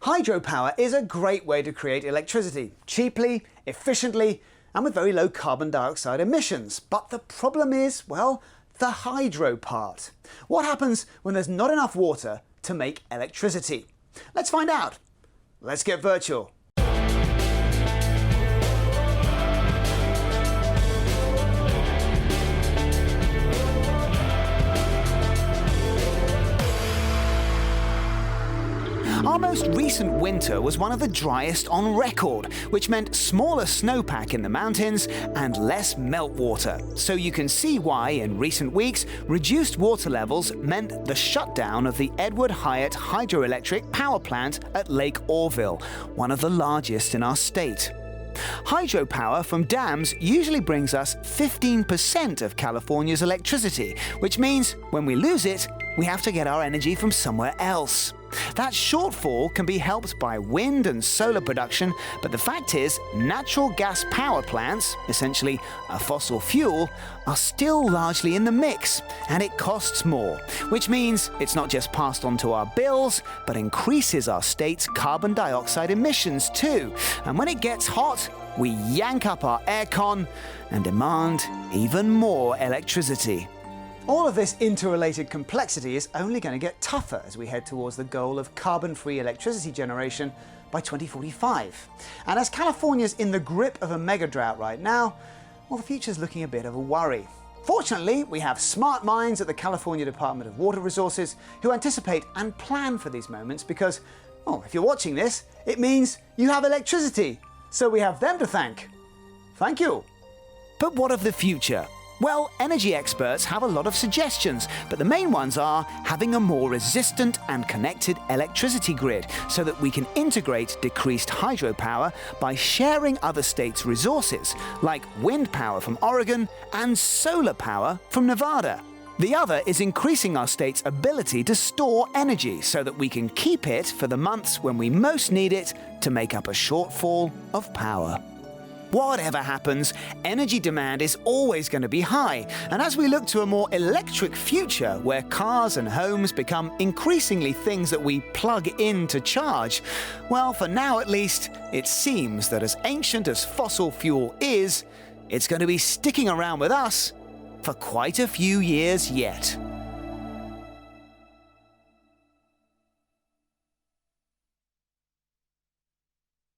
Hydropower is a great way to create electricity, cheaply, efficiently, and with very low carbon dioxide emissions. But the problem is, well, the hydro part. What happens when there's not enough water to make electricity? Let's find out. Let's get virtual. Our most recent winter was one of the driest on record, which meant smaller snowpack in the mountains and less meltwater. So you can see why, in recent weeks, reduced water levels meant the shutdown of the Edward Hyatt hydroelectric power plant at Lake Orville, one of the largest in our state. Hydropower from dams usually brings us 15% of California's electricity, which means when we lose it, we have to get our energy from somewhere else. That shortfall can be helped by wind and solar production, but the fact is, natural gas power plants, essentially a fossil fuel, are still largely in the mix, and it costs more, which means it's not just passed on to our bills, but increases our state's carbon dioxide emissions too. And when it gets hot, we yank up our aircon and demand even more electricity. All of this interrelated complexity is only going to get tougher as we head towards the goal of carbon-free electricity generation by 2045. And as California's in the grip of a mega drought right now, well, the future's looking a bit of a worry. Fortunately, we have smart minds at the California Department of Water Resources who anticipate and plan for these moments because, well, if you're watching this, it means you have electricity. So we have them to thank. Thank you. But what of the future? Well, energy experts have a lot of suggestions, but the main ones are having a more resistant and connected electricity grid so that we can integrate decreased hydropower by sharing other states' resources, like wind power from Oregon and solar power from Nevada. The other is increasing our state's ability to store energy so that we can keep it for the months when we most need it to make up a shortfall of power. Whatever happens, energy demand is always going to be high, and as we look to a more electric future where cars and homes become increasingly things that we plug in to charge, well, for now at least, it seems that as ancient as fossil fuel is, it's going to be sticking around with us for quite a few years yet.